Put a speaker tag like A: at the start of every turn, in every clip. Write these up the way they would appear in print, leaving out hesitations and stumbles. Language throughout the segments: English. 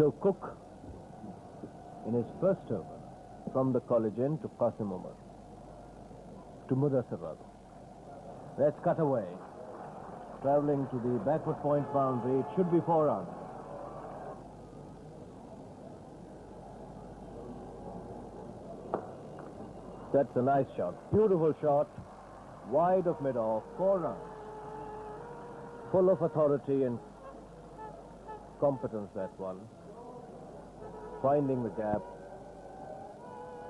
A: So Cook, in his first over, from the college end to Qasim Umar, to Mudassir rather. Let's cut away. Traveling to the backward point boundary, it should be 4 runs. That's a nice shot. Beautiful shot. Wide of mid-off, 4 runs. Full of authority and competence, that one. Finding the gap.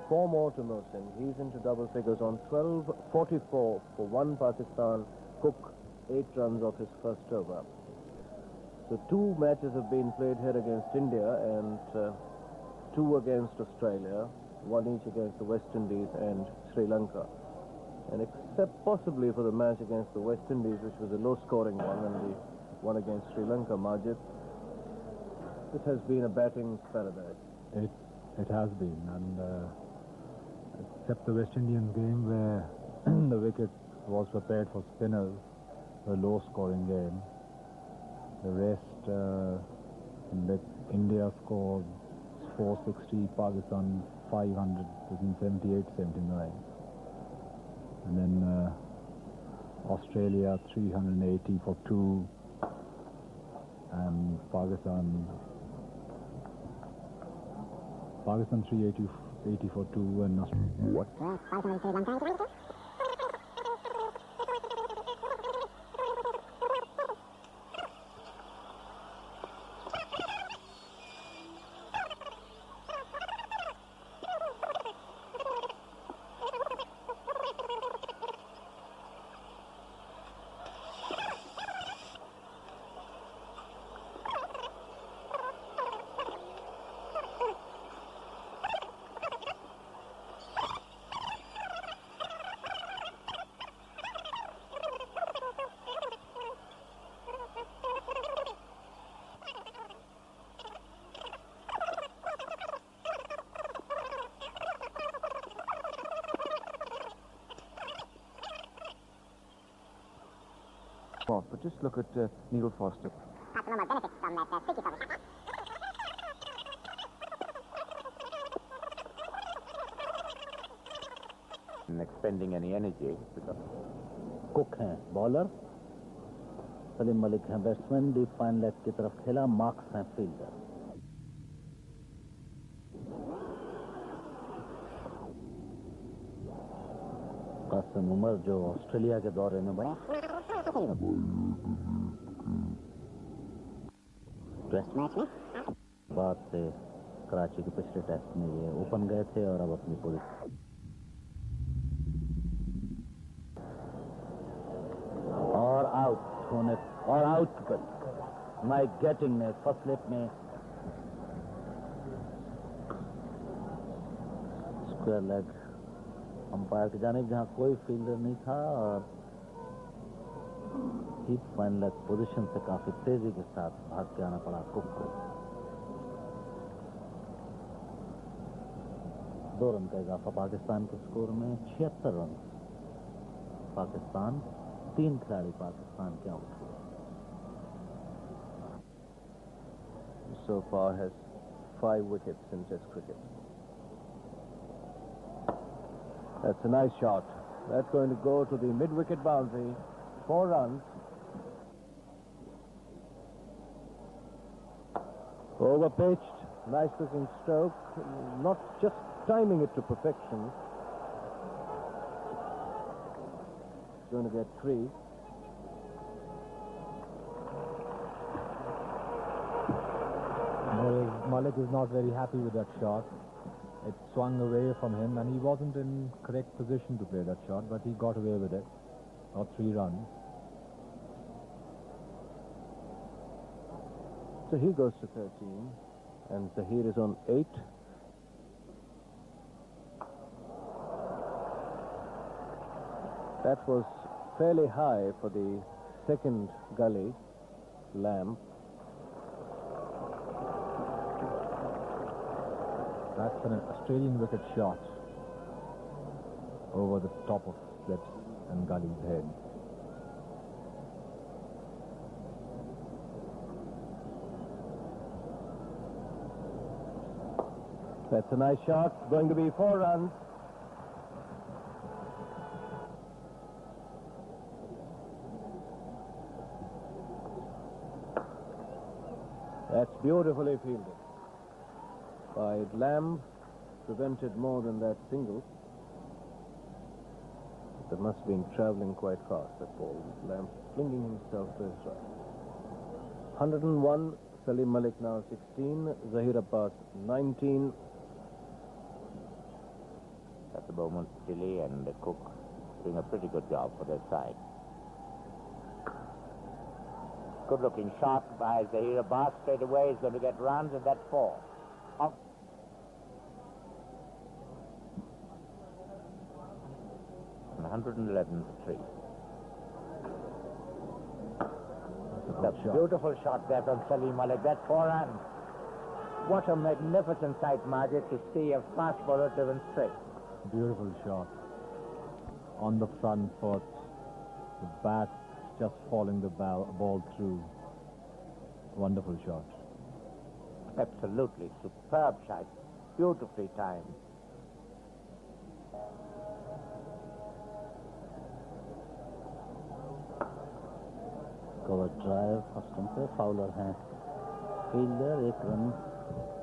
A: 4 more to Mohsin. He's into double figures on 12.44 for 1 Pakistan. Cook, 8 runs off his first over. So 2 matches have been played here against India and 2 against Australia, 1 each against the West Indies and Sri Lanka. And except possibly for the match against the West Indies, which was a low-scoring one, and the one against Sri Lanka, Majid, this has been a batting paradise.
B: It has been, and except the West Indian game where the wicket was prepared for spinners, a low-scoring game. The rest, India scored 460, Pakistan 500, within 78-79. And then Australia 380 for 2, and Pakistan 380 for 2, and Australia.
A: But just look at Neil Foster.
C: Expending any energy.
D: Cook हैं bowler, Salim Malik हैं batsman, deep fine leg की तरफ खेला, marks हैं fielder. Qasim Umar जो Australia के दौरे में बड़ा टेस्ट मैच में बाद से कराची के पिछले टेस्ट में ये ओपन गए थे और अब अपनी पोजीशन और आउट होने और आउट पर माइक गेटिंग ने फर्स्ट स्लिप में स्क्वायर लेग अंपायर की जानिब जहां कोई फील्डर नहीं था और डीप फाइन लेग पोजीशन से काफी तेजी के साथ भाग के आना पड़ा कुक को. 2 रन का इजाफा पाकिस्तान के स्कोर में, 76 रन. पाकिस्तान 3 खिलाड़ी पाकिस्तान के आउट हुए.
A: So far has 5 wickets in Test cricket. That's a nice shot. That's going to go to the mid-wicket boundary. 4 runs. Over-pitched. Nice-looking stroke. Not just timing it to perfection. It's going to get 3.
B: Malik is not very happy with that shot. It swung away from him, and he wasn't in correct position to play that shot, but he got away with it. Got 3 runs.
A: So he goes to 13, and Zaheer is on 8. That was fairly high for the second gully, Lamb.
B: That's an Australian wicket shot over the top of slips and gully's head.
A: That's a nice shot. Going to be 4 runs. That's beautifully fielded by Lamb. Prevented more than that single. That must have been traveling quite fast, that ball. Lamb flinging himself to his right. 101. Salim Malik now 16. Zaheer Abbas 19.
C: At the moment, Chile and Cook doing a pretty good job for their side. Good-looking shot by Zaheer Abbas. Straight away, he's going to get runs, and that's 4. Off. And 111 to 3. That's a beautiful shot there from Salim Malik. That's 4 runs. What a magnificent sight, Majid, to see a fast bowler driven straight.
B: Beautiful shot. On the front foot. The bat just falling the ball through. Wonderful shot.
C: Absolutely superb shot. Beautifully timed.
D: Cover drive first stump पे Fowler हैं fielder 1 run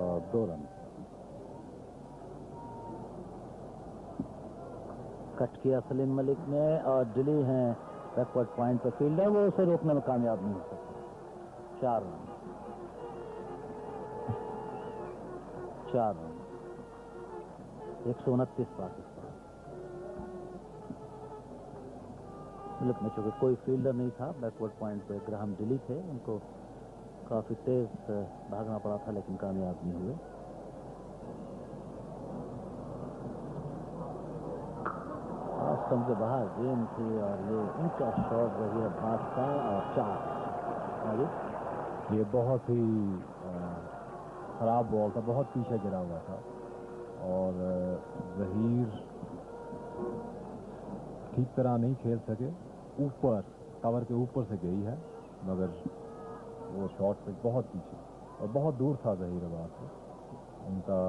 D: और 2 run cut किया सलीम मलिक ने और डिली हैं backward point पे fielder वो उसे रोकने में कामयाब नहीं हो सके 4 रन 4 रन 129 पाकिस्तान मलिक में चूंकि कोई फील्डर नहीं था बैकवर्ड पॉइंट पे ग्राहम डिली थे उनको काफी तेज भागना पड़ा था लेकिन कामयाब नहीं हुए स्टंप के बाहर गेंद थी और ये ऊंचा शॉट रही है बात का और 4
B: ये बहुत ही खराब बॉल था बहुत पीछे गिरा हुआ था और जहीर ठीक तरह नहीं खेल सके ऊपर कवर के ऊपर से गई है मगर वो शॉट पे बहुत पीछे और बहुत दूर था ज़हीर अब्बास से उनका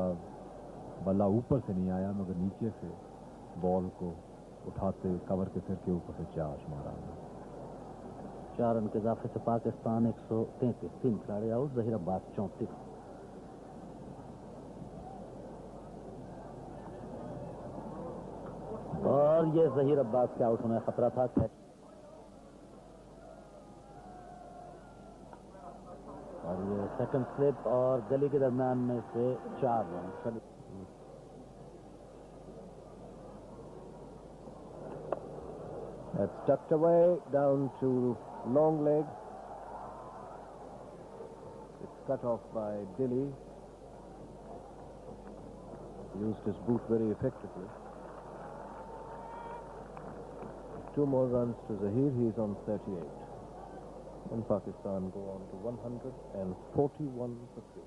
B: बल्ला ऊपर से नहीं आया मगर नीचे से बॉल को उठाते कवर के सिर के ऊपर से 4 मारा
D: 4 रन के इजाफे से पाकिस्तान 133 3 खिलाड़ी आउट ज़हीर अब्बास 34 और ये ज़हीर अब्बास के आउट होने का खतरा था कैच और ये सेकंड स्लिप और गली के दरमियान में से 4 run
A: That's tucked away down to long leg. It's cut off by Dilly. Used his boot very effectively. 2 more runs to Zaheer. He's on 38. And Pakistan go on to 141 for 3.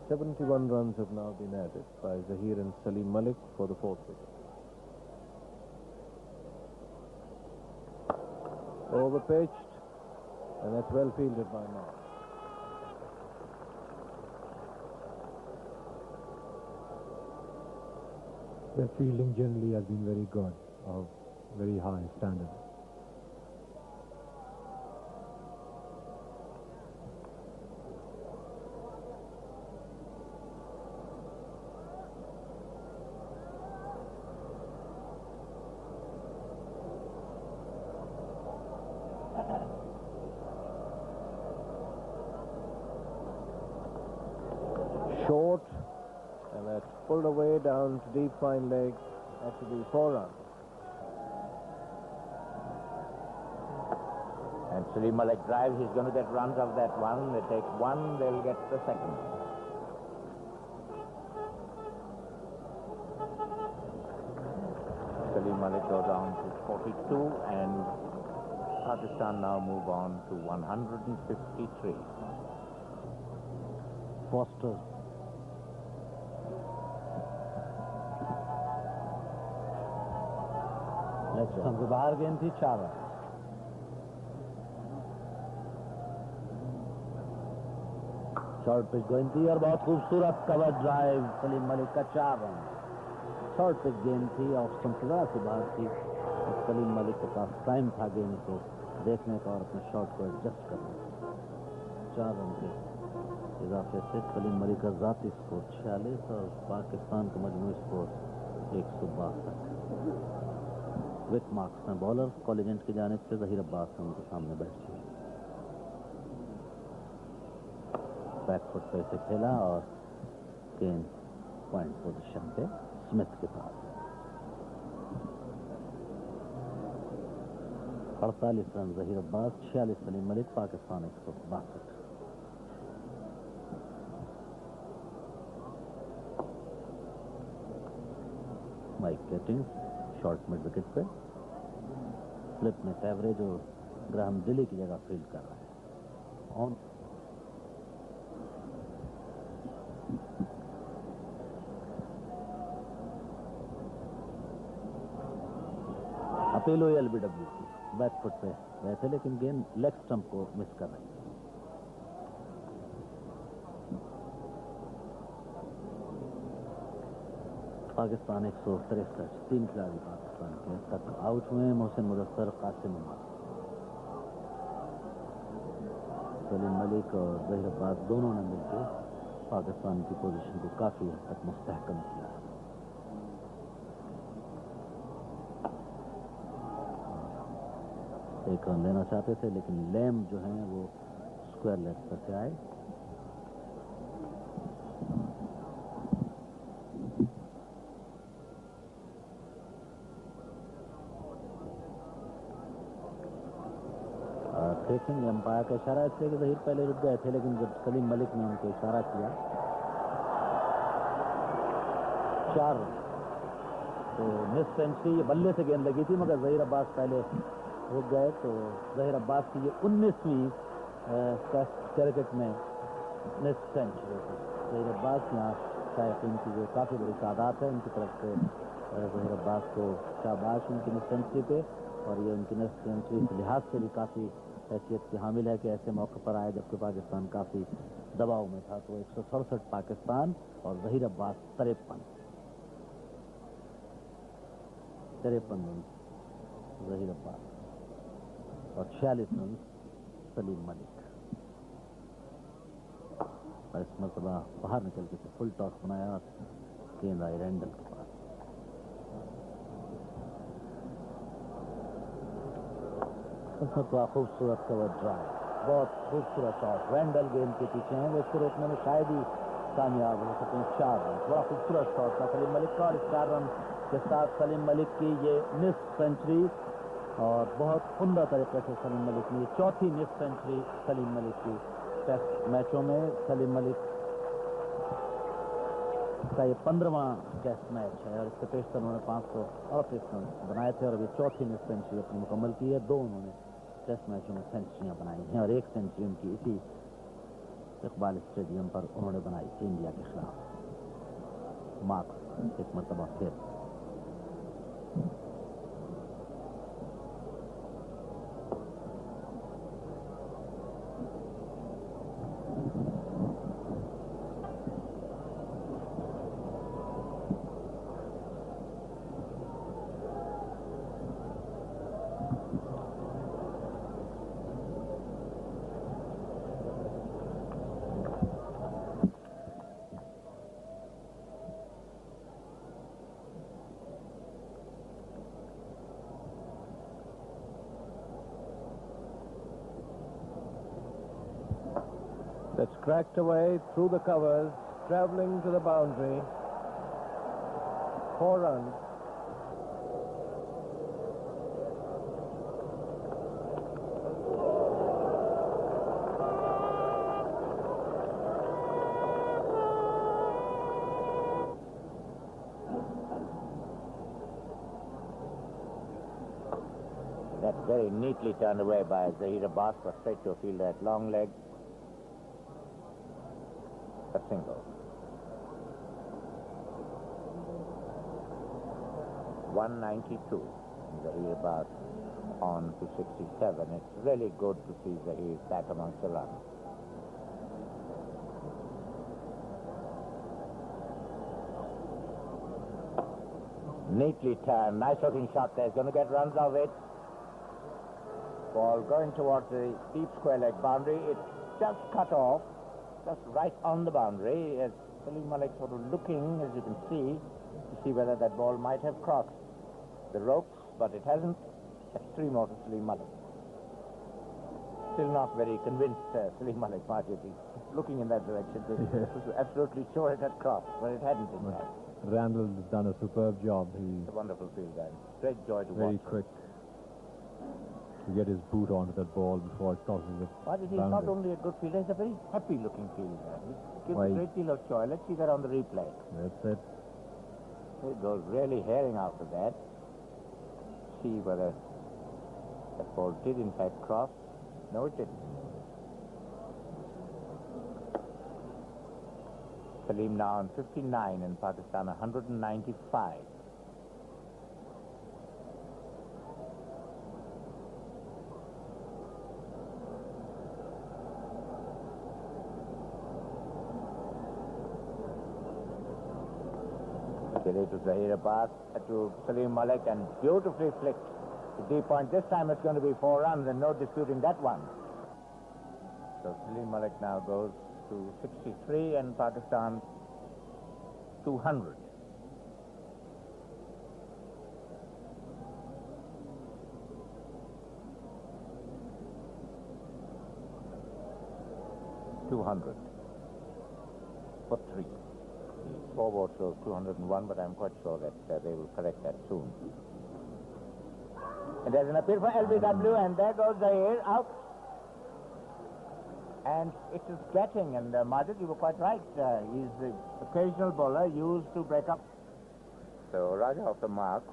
A: "71 runs have now been added by Zaheer and Salim Malik for the 4th wicket. Overpitched, and that's well fielded by Mark.
B: Their fielding generally has been very good, of very high standard.
A: Short, and that's pulled away down to deep fine leg. That should be 4 runs.
C: And Salim Malik drives, he's going to get runs of that one. They take 1, they'll get the second. Salim Malik go down to 42 and Pakistan now move on to 153.
D: Foster left stump के बाहर गेंद थी 4 run short pitch गेंद थी और बहुत खूबसूरत cover drive Salim Malik का 4 रन। शॉर्ट पिच गेंद थी, ऑफ स्टंप से ज़रा सी बाहर थी। सलीम मलिक के पास टाइम था गेंद को देखने का और अपने शॉट को एडजस्ट करने का। 4 रन के इजाफे से सलीम मलिक का ज़ाती स्कोर 46 और पाकिस्तान का मजमूई स्कोर 162। विक मार्क्स में बॉलर कॉलेजेंट की जानिब से ज़हीर अब्बास उनके सामने बैठे। बैकफुट पे से खेला और गेंद पॉइंट पोजीशन पे स्मिथ के पास। 48 run Zaheer Abbas, 46 Saleem Malik, Pakistan 162। Mike Gatting short mid wicket पे, फ्लिप में एवरेज और ग्राहम दिली की जगह फील्ड कर रहा है। ऑन अपील हुई एलबीडब्ल्यू की, बैक फुट पे गए थे लेकिन गेंद लेग स्टंप को मिस कर रही है। पाकिस्तान 163, 3 खिलाड़ी पाकिस्तान के तक आउट हुए। मोहसिन मुदस्सर, कासिम उमर, सलीम मलिक और ज़हीर अब्बास दोनों ने मिलकर पाकिस्तान की पोजीशन को काफी हद तक मुस्तहकम किया है। एक रन लेना चाहते थे लेकिन लैम जो हैं वो स्क्वायर लेग पर से आए। देखेंगे अंपायर का इशारा इसलिए कि ज़हीर पहले रुक गए थे लेकिन जब सलीम मलिक ने उनको इशारा किया 4 रन तो मिस सेंचुरी, ये बल्ले से गेंद लगी थी मगर ज़हीर अब्बास पहले रुक गए तो ज़हीर अब्बास की ये 19वीं टेस्ट क्रिकेट में मिस सेंचुरी थी। ज़हीर अब्बास यहाँ शायकीन की जो काफ़ी बड़ी तादाद है उनकी तरफ से ज़हीर अब्बास को शाबाश उनकी मिस सेंचुरी पे, और ये उनकी मिस सेंचुरी के लिहाज से भी काफ़ी हैसियत की हामिल है कि ऐसे मौके पर आए जबकि पाकिस्तान काफ़ी दबाव में था। तो 167 पाकिस्तान और ज़हीर अब्बास 53 रन ज़हीर अब्बास और 46 रन सलीम मलिक। और इस मरतबा बाहर निकल के फुल टॉस बनाया और गेंद आई रैंडल के पास। खूबसूरत कवर ड्राइव, बहुत खूबसूरत शॉट, रैंडल गेंद के पीछे हैं, वो इसको रोकने में शायद ही कामयाब हो सके। 4 रन, बड़ा खूबसूरत शॉट था सलीम मलिक का और इस 4 रन के साथ सलीम मलिक की ये मिस सेंचुरी और बहुत उम्दा तरीके से सलीम मलिक ने 4थी मिस सेंचुरी सलीम मलिक की टेस्ट मैचों में। सलीम मलिक का ये 15वां टेस्ट मैच है और इससे पेशतर उन्होंने 538 रन बनाए थे और अभी 4थी मिस सेंचुरी अपनी मुकम्मल की है। 2 उन्होंने टेस्ट मैचों में सेंचुरियां बनाई हैं और 1 सेंचुरी उनकी इसी इकबाल स्टेडियम पर उन्होंने बनाई थी इंडिया के खिलाफ। मार्क्स एक मरतबा फिर
A: That's cracked away through the covers, traveling to the boundary. 4 runs.
C: That's very neatly turned away by Zaheer Abbas for straight to a fielder at long leg. A single. 192. Zaheer Abbas on to 67. It's really good to see Zaheer back amongst the runs. Neatly turned. Nice looking shot there. He's going to get runs of it. Ball going towards the deep square leg boundary. It's just cut off. Just right on the boundary. As Salim Malik sort of looking, as you can see whether that ball might have crossed the ropes, but it hasn't. That's 3 more to Salim Malik. Still not very convinced, Salim Malik, Majid. He's looking in that direction.
B: Yes.
C: He was absolutely sure it had crossed, but it hadn't in fact.
B: Randall has done a superb job.
C: It's a wonderful field, guys. Great joy to
B: Very
C: watch.
B: quick to get his boot onto that ball before it crosses the
C: Majid, he's not only a good fielder, he's a very happy looking fielder. He gives
B: Why?
C: a great deal of joy. Let's see that on the replay.
B: That's it.
C: He goes really herring after that. See whether that ball did in fact cross. No, it didn't. Salim now on 59 and Pakistan 195. To Zaheer Abbas, to Salim Malik, and beautifully flicked to deep point. This time it's going to be 4 runs and no disputing that one. So Salim Malik now goes to 63 and Pakistan 200. For 3. The scoreboard shows 201, but I'm quite sure that they will correct that soon. And there's an appeal for LBW, and there goes Zaheer out. And it is getting, and Majid, you were quite right. He's the occasional bowler used to break up. So Raja off the mark,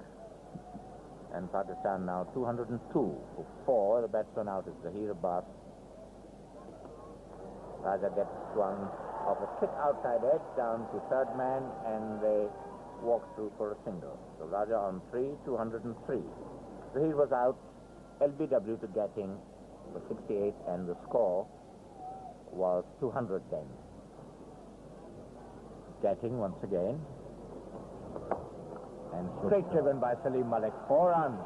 C: and Pakistan now 202 for 4. The batsman out is Zaheer Abbas. Raja gets swung off a thick outside edge down to third man, and they walk through for a single. So Raja on 3, 203. Zaheer was out, LBW to Gatting for 68, and the score was 200 then. Gatting once again. And straight driven by Salim Malik. 4 runs.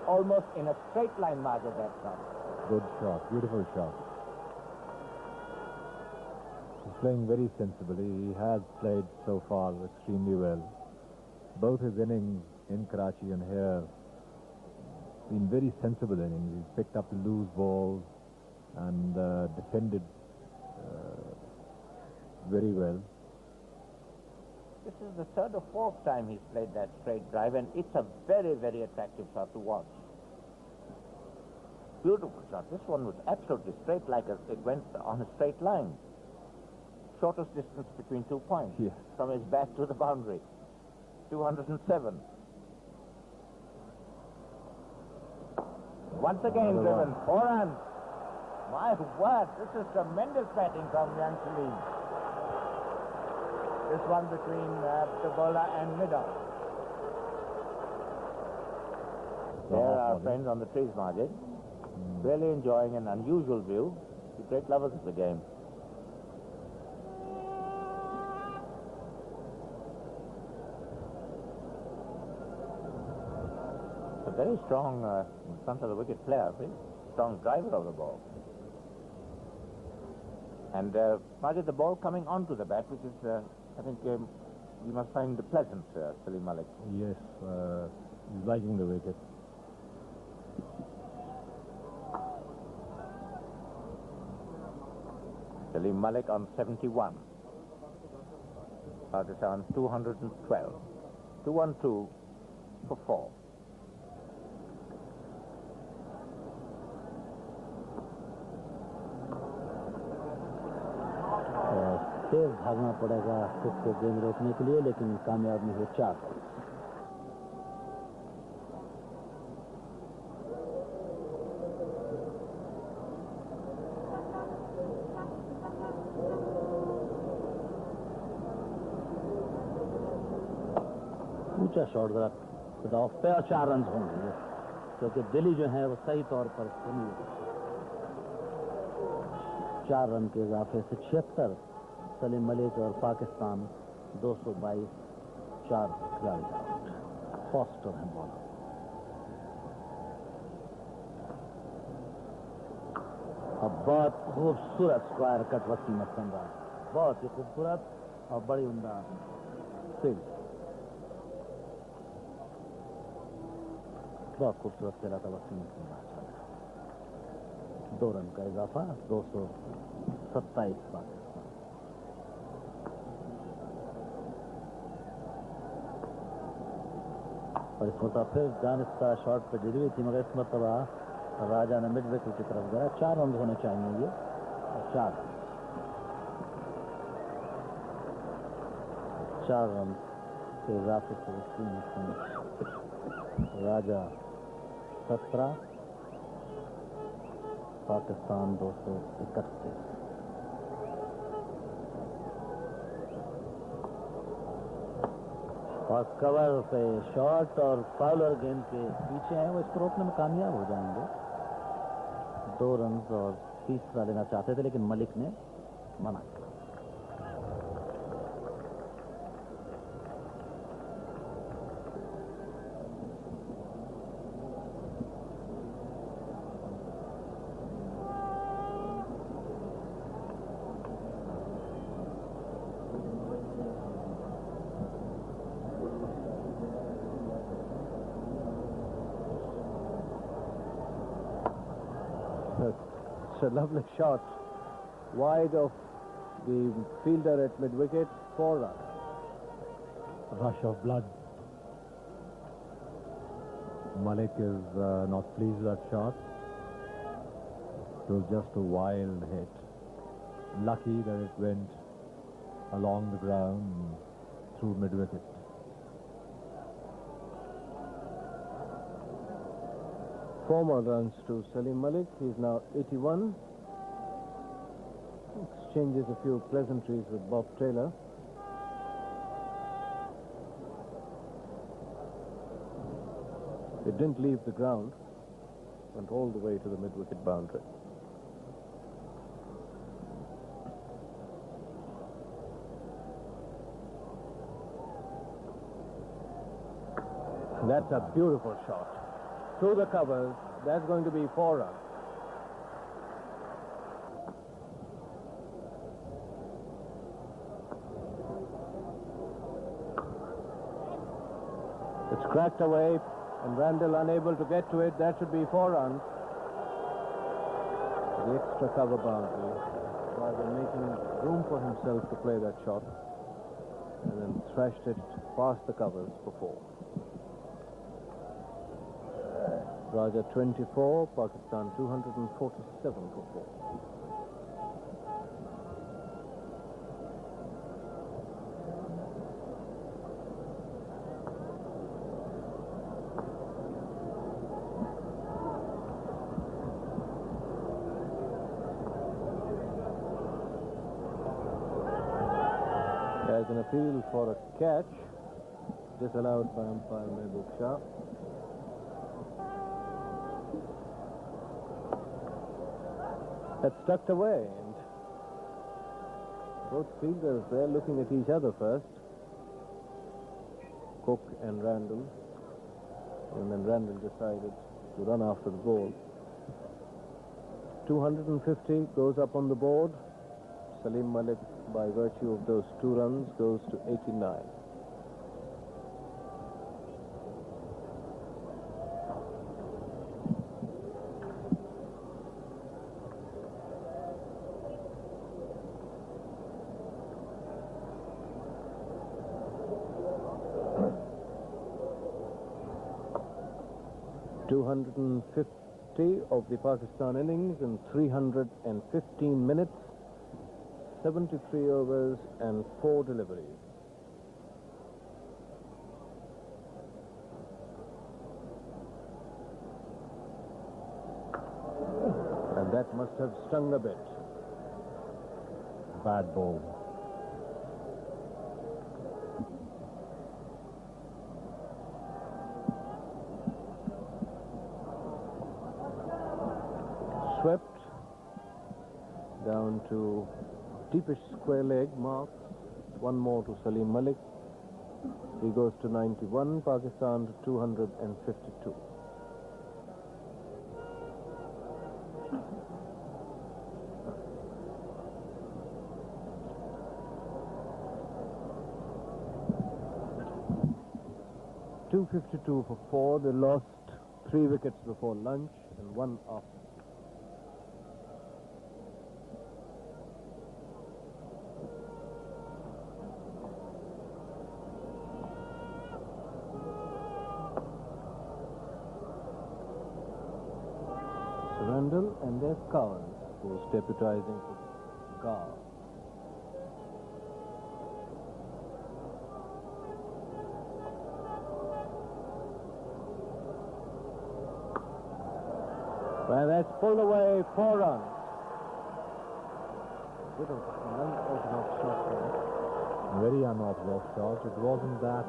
C: Almost in a straight line, Majid, that shot.
B: Good shot. Beautiful shot. He's playing very sensibly. He has played so far extremely well. Both his innings in Karachi and here been very sensible innings. He's picked up the loose balls and defended very well.
C: This is the 3rd or 4th time he's played that straight drive, and it's a very, very attractive shot to watch. Beautiful shot. This one was absolutely straight, like it went on a straight line. Shortest distance between 2 points.
B: Yes.
C: From his bat to the boundary. 207. Once again driven. 4 runs. My word, this is tremendous batting from young Salim. This one between the bowler and middle. There are friends on the trees, Majid. Really enjoying an unusual view. The great lovers of the game. A very strong in front of the wicket player, very strong driver of the ball. And Majid, the ball coming onto the bat, which is, I think, you must find pleasant, Salim Malik.
B: Yes, he's liking the wicket.
C: Salim Malik on 71. Pakistan 212. 212 for 4.
D: तेज भागना पड़ेगा इसको गेंद रोकने के लिए, लेकिन कामयाब नहीं हुए। 4 ऊंचा शॉट जरा ऑफ पे और 4 रन होंगे, क्योंकि दिल्ली जो है वो सही तौर पर 4 रन के इजाफे से 76। सलीम मलिक और पाकिस्तान 222 4 खिलाड़ी आउट। फॉस्टर है बॉलर। अब बहुत खूबसूरत स्क्वायर कट वसीम अफसंदाज, बहुत ही खूबसूरत और बड़ी उम्दा फील्ड। बहुत खूबसूरत खेला था वसीम अफसंदाज। 2 रन का इजाफा, 227 पाकिस्तान। और इस मरतबा फिर जानस्ता शॉट पे डिलीवरी थी, मगर इस मरतबा राजा ने मिड विकेट की तरफ गया। 4 रन होने चाहिए ये, और 4 रन के इजाफे से राजा 17, पाकिस्तान 231। और कवर पे शॉट और फाउलर गेंद के पीछे हैं, वो इसको रोकने में कामयाब हो जाएंगे। 2 रन और तीसरा लेना चाहते थे, लेकिन मलिक ने मना किया।
A: It's a lovely shot wide of the fielder at mid-wicket, 4 runs.
B: Rush of blood. Malik is not pleased with that shot. It was just a wild hit. Lucky that it went along the ground through mid-wicket.
A: Four more runs to Salim Malik. He's now 81. Exchanges a few pleasantries with Bob Taylor. It didn't leave the ground. Went all the way to the mid-wicket boundary. That's a beautiful shot. Through the covers, that's going to be 4 runs. It's cracked away, and Randall unable to get to it. That should be 4 runs. The extra cover boundary, rather making room for himself to play that shot, and then thrashed it past the covers for 4. Raja 24, Pakistan 247 for 4. There's an appeal for a catch, disallowed by umpire Mehboob Shah. That's tucked away, and both fielders there looking at each other first, Cook and Randall, and then Randall decided to run after the ball. 250 goes up on the board. Salim Malik, by virtue of those 2 runs, goes to 89. of the Pakistan innings in 315 minutes, 73 overs and 4 deliveries. And that must have stung a bit.
B: Bad ball.
A: Swept down to deepish square leg mark. 1 more to Salim Malik. He goes to 91, Pakistan to 252. .252 for 4. They lost 3 wickets before lunch and 1 after. Randall, and there's Cowan, who's deputizing for Gar. Well, that's pulled away, 4 runs. Bit of an unorthodox shot there.
B: Very unorthodox shot. It wasn't that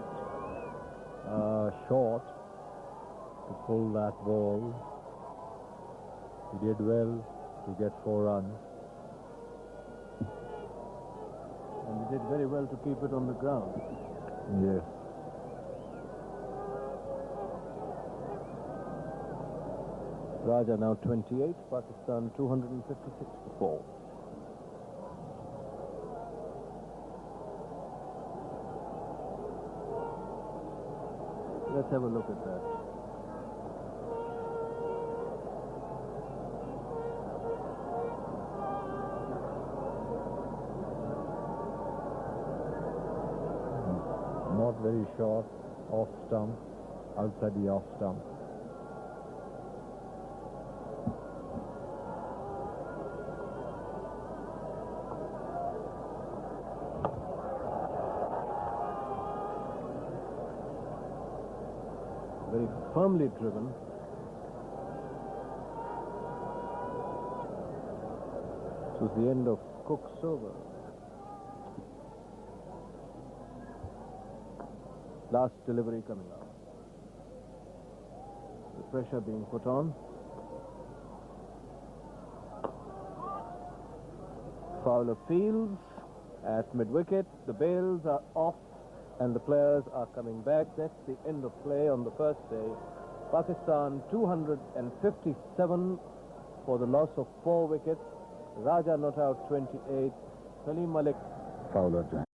B: short to pull that ball. He did well to get 4 runs.
A: And he did very well to keep it on the ground.
B: Yes.
A: Raja now 28, Pakistan 256 for 4. Let's have a look at that.
B: Not very short, off stump, outside the off stump.
A: Very firmly driven. This was the end of Cook's over. Last delivery coming up. The pressure being put on. Fowler fields at mid-wicket. The bails are off and the players are coming back. That's the end of play on the first day. Pakistan 257 for the loss of 4 wickets. Raja not out 28. Salim Malik.
B: Fowler जो